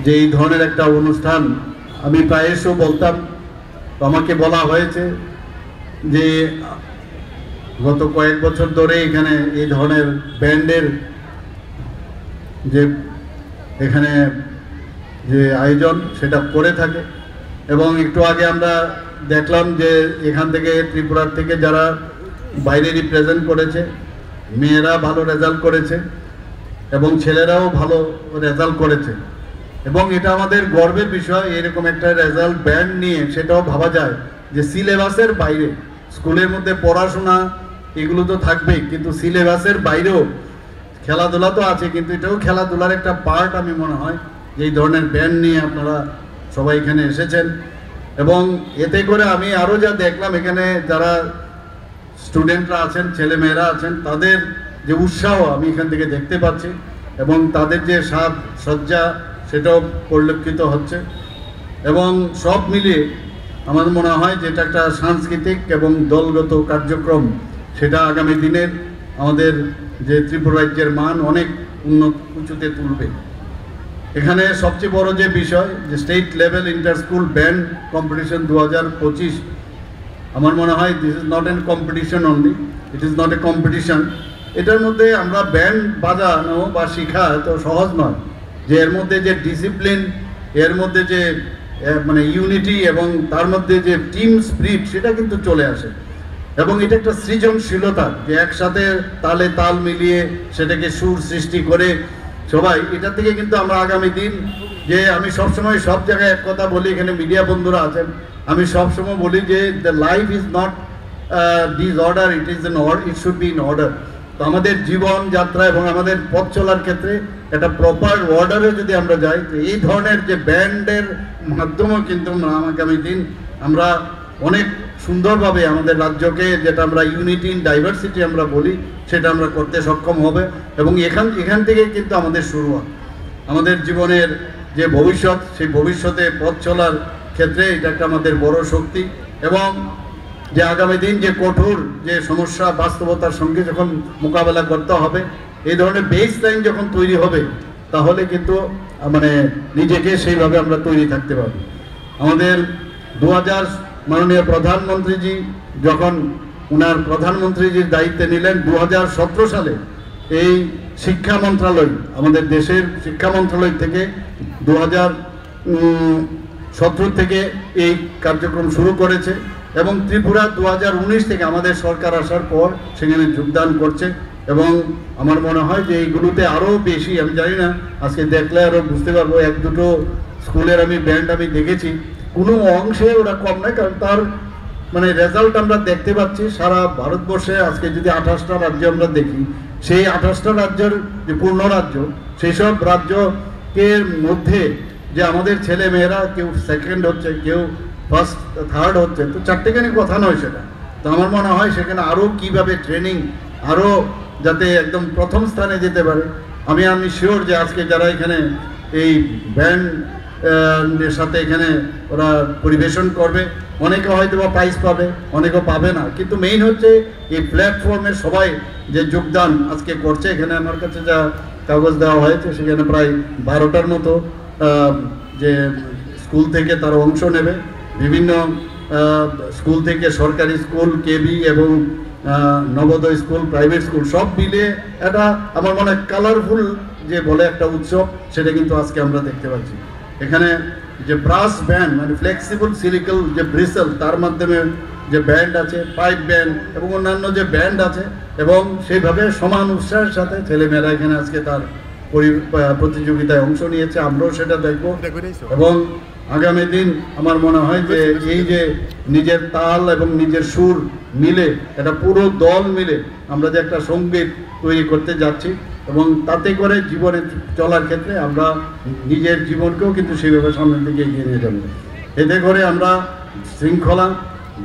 যে এই ধরনের একটা অনুষ্ঠান আমি প্রায়শই বলতাম, তো আমাকে বলা হয়েছে যে গত কয়েক বছর ধরে এখানে এই ধরনের ব্যান্ডের যে এখানে যে আয়োজন সেটা করে থাকে। এবং একটু আগে আমরা দেখলাম যে এখান থেকে ত্রিপুরার থেকে যারা বাইরে রিপ্রেজেন্ট করেছে, মেয়েরা ভালো রেজাল্ট করেছে এবং ছেলেরাও ভালো রেজাল্ট করেছে। এবং এটা আমাদের গর্বের বিষয়, এরকম একটা রেজাল্ট ব্যান্ড নিয়ে সেটাও ভাবা যায় যে সিলেবাসের বাইরে, স্কুলের মধ্যে পড়াশোনা এগুলো তো থাকবেই, কিন্তু সিলেবাসের বাইরেও খেলাধুলা তো আছে, কিন্তু এটাও খেলাধুলার একটা পার্ট। আমি মনে হয় যে এই ধরনের ব্যান্ড নিয়ে আপনারা সবাই এখানে এসেছেন। এবং এতে করে আমি আরও যা দেখলাম, এখানে যারা স্টুডেন্টরা আছেন, ছেলেমেয়েরা আছেন, তাদের যে উৎসাহ আমি এখান থেকে দেখতে পাচ্ছি এবং তাদের যে সাজ সজ্জা সেটাও পরিলক্ষিত হচ্ছে। এবং সব মিলিয়ে আমার মনে হয় যে এটা একটা সাংস্কৃতিক এবং দলগত কার্যক্রম, সেটা আগামী দিনের আমাদের যে ত্রিপুরা রাজ্যের মান অনেক উঁচুতে তুলবে। এখানে সবচেয়ে বড় যে বিষয় যে state level inter school band competition 2025, আমার মনে হয় this is not an competition only, it is not a competition. এটার মধ্যে আমরা ব্যান্ড বাজানো বা শেখা এত সহজ নয়, যে এর মধ্যে যে ডিসিপ্লিন, এর মধ্যে যে মানে ইউনিটি এবং তার মধ্যে যে টিম স্পিরিট সেটা কিন্তু চলে আসে। এবং এটা একটা সৃজনশীলতা, যে একসাথে তালে তাল মিলিয়ে সেটাকে সুর সৃষ্টি করে সবাই, এটা থেকে কিন্তু আমরা আগামী দিন, যে আমি সবসময় সব জায়গায় এক কথা বলি, এখানে মিডিয়া বন্ধুরা আছেন, আমি সবসময় বলি যে the life is not disorder, it is an order, it should be in order. তো আমাদের জীবন যাত্রা এবং আমাদের পথ চলার ক্ষেত্রে একটা প্রপার অর্ডারে যদি আমরা যাই, তো এই ধরনের যে ব্যান্ডের মাধ্যমেও কিন্তু আগামী দিন আমরা অনেক সুন্দরভাবে আমাদের রাজ্যকে, যেটা আমরা ইউনিটি ইন ডাইভার্সিটি আমরা বলি, সেটা আমরা করতে সক্ষম হবে। এবং এখান থেকেই কিন্তু আমাদের শুরুয়াত, আমাদের জীবনের যে ভবিষ্যৎ, সেই ভবিষ্যতে পথ চলার ক্ষেত্রে এটা একটা আমাদের বড় শক্তি। এবং যে আগামী দিন যে কঠোর যে সমস্যা বাস্তবতার সঙ্গে যখন মোকাবেলা করতে হবে, এই ধরনের বেস লাইন যখন তৈরি হবে, তাহলে কিন্তু মানে নিজেকে সেইভাবে আমরা তৈরি থাকতে পারবো। আমাদের 2000 মাননীয় প্রধানমন্ত্রীজি যখন ওনার প্রধানমন্ত্রীজির দায়িত্বে নিলেন 2017 সালে, এই শিক্ষা মন্ত্রণালয়, আমাদের দেশের শিক্ষা মন্ত্রণালয় থেকে 2017 থেকে এই কার্যক্রম শুরু করেছে। এবং ত্রিপুরা 2019 থেকে আমাদের সরকার আসার পর সেখানে যোগদান করছে। এবং আমার মনে হয় যে এইগুলোতে আরও বেশি, আমি জানি না, আজকে দেখলে আরও বুঝতে পারবো, এক দুটো স্কুলের আমি ব্যান্ড আমি দেখেছি, কোনো অংশে ওরা কম নয়, কারণ তার মানে রেজাল্ট আমরা দেখতে পাচ্ছি সারা ভারতবর্ষে। আজকে যদি 28টা রাজ্য আমরা দেখি, সেই 28টা রাজ্যের যে পূর্ণ রাজ্য, সেই সব রাজ্যের মধ্যে যে আমাদের ছেলে মেয়েরা কেউ সেকেন্ড হচ্ছে, কেউ ফার্স্ট থার্ড হচ্ছে, তো চারটেখানি কথা নয় সেটা। তো আমার মনে হয় সেখানে আরও কীভাবে ট্রেনিং, আরও যাতে একদম প্রথম স্থানে যেতে পারে। আমি শিওর যে আজকে যারা এখানে এই ব্যান্ড এর সাথে এখানে ওরা পরিবেশন করবে, অনেকে হয়তো বা প্রাইজ পাবে, অনেকেও পাবে না, কিন্তু মেইন হচ্ছে এই প্ল্যাটফর্মে সবাই যে যোগদান আজকে করছে। এখানে আমার কাছে যা কাগজ দেওয়া হয়েছে, সেখানে প্রায় 12টার মতো যে স্কুল থেকে তারা অংশ নেবে, বিভিন্ন স্কুল থেকে, সরকারি স্কুল, কেবি এবং নবোদয় স্কুল, প্রাইভেট স্কুল, সব মিলে এটা আমার মনে হয় কালারফুল যে বলে একটা উৎসব, সেটা কিন্তু আজকে আমরা দেখতে পাচ্ছি। এখানে যে ব্রাস ব্যান্ড, মানে ফ্লেক্সিবল সিলিকল যে ব্রিসেল, তার মাধ্যমে যে ব্যান্ড আছে, পাইপ ব্যান্ড এবং অন্যান্য যে ব্যান্ড আছে, এবং সেইভাবে সমান উৎসাহের সাথে ছেলেমেয়েরা এখানে আজকে তার প্রতিযোগিতায় অংশ নিয়েছে, আমরাও সেটা দেখব। এবং আগামী দিন আমার মনে হয় যে এই যে নিজের তাল এবং নিজের সুর মিলে, এটা পুরো দল মিলে আমরা যে একটা সঙ্গীত তৈরি করতে যাচ্ছি, এবং তাতে করে জীবনে চলার ক্ষেত্রে আমরা নিজের জীবনকেও কিন্তু সেইভাবে সামনের দিকে এগিয়ে নিয়ে যাব। এতে করে আমরা শৃঙ্খলা,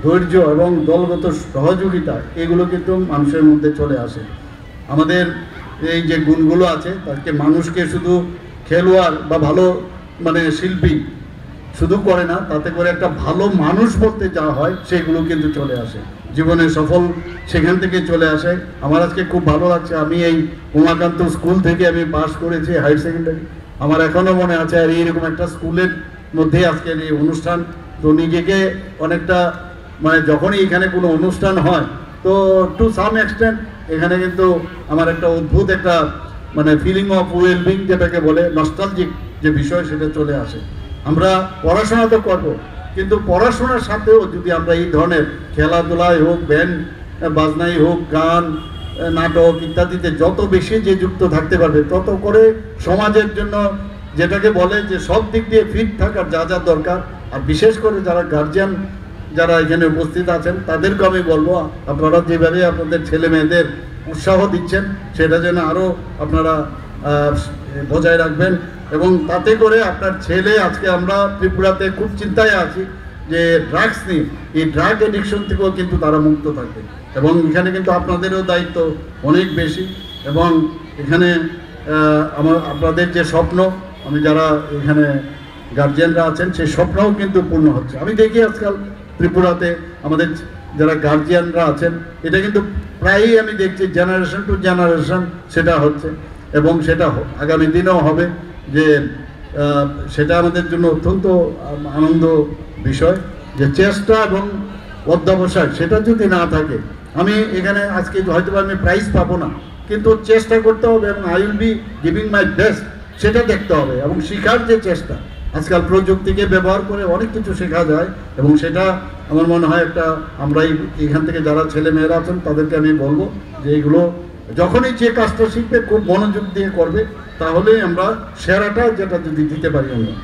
ধৈর্য এবং দলগত সহযোগিতা, এগুলো কিন্তু মানুষের মধ্যে চলে আসে। আমাদের এই যে গুণগুলো আছে, তাকে মানুষকে শুধু খেলোয়াড় বা ভালো মানে শিল্পী শুধু করে না, তাতে করে একটা ভালো মানুষ বলতে যা হয় সেগুলো কিন্তু চলে আসে, জীবনে সফল সেখান থেকে চলে আসে। আমার আজকে খুব ভালো লাগছে, আমি এই উমাকান্ত স্কুল থেকে আমি পাস করেছি হায়ার সেকেন্ডারি, আমার এখনো মনে আছে। আর এইরকম একটা স্কুলের মধ্যে আজকের এই অনুষ্ঠান, তো নিজেকে অনেকটা মানে যখনই এখানে কোনো অনুষ্ঠান হয় তো টু সাম এক্সটেন্ট এখানে কিন্তু আমার একটা অদ্ভুত একটা মানে ফিলিং অফ ওয়েলবিং যেটাকে বলে নস্টালজিক যে বিষয় সেটা চলে আসে। আমরা পড়াশোনা তো করবো, কিন্তু পড়াশোনার সাথেও যদি আমরা এই ধরনের খেলাধুলায় হোক, ব্যান্ড বাজনাই হোক, গান নাটক ইত্যাদিতে যত বেশি যে যুক্ত থাকতে পারবে তত করে সমাজের জন্য যেটাকে বলে যে সব দিক দিয়ে ফিট থাকার যা যা দরকার। আর বিশেষ করে যারা গার্জিয়ান যারা এখানে উপস্থিত আছেন তাদেরকে আমি বলবো আপনারা যেভাবে আপনাদের ছেলে মেয়েদের উৎসাহ দিচ্ছেন সেটা যেন আরও আপনারা বজায় রাখবেন, এবং তাতে করে আপনার ছেলে, আজকে আমরা ত্রিপুরাতে খুব চিন্তায় আছি যে ড্রাগস নিয়ে, এই ড্রাগ এডিকশন থেকেও কিন্তু তারা মুক্ত থাকবে। এবং এখানে কিন্তু আপনাদেরও দায়িত্ব অনেক বেশি, এবং এখানে আপনাদের যে স্বপ্ন, আমি যারা এখানে গার্জিয়ানরা আছেন সেই স্বপ্নও কিন্তু পূর্ণ হচ্ছে। আমি দেখি আজকাল ত্রিপুরাতে আমাদের যারা গার্জিয়ানরা আছেন এটা কিন্তু প্রায়ই আমি দেখছি জেনারেশন টু জেনারেশন সেটা হচ্ছে, এবং সেটা আগামী দিনেও হবে। যে সেটা আমাদের জন্য অত্যন্ত আনন্দ বিষয় যে চেষ্টা এবং অধ্যবসায় সেটা যদি না থাকে, আমি এখানে আজকে হয়তো আমি প্রাইজ পাবো না, কিন্তু চেষ্টা করতে হবে এবং I will be giving my best সেটা দেখতে হবে। এবং শেখার যে চেষ্টা, আজকাল প্রযুক্তিকে ব্যবহার করে অনেক কিছু শেখা যায়, এবং সেটা আমার মনে হয় একটা আমরা এখান থেকে যারা ছেলে মেয়েরা আছেন তাদেরকে আমি বলবো যে এইগুলো যখনই যে কাজটা শিখবে খুব মনোযোগ দিয়ে করবে, তাহলে আমরা সেরাটা যেটা যদি দিতে পারি আমরা।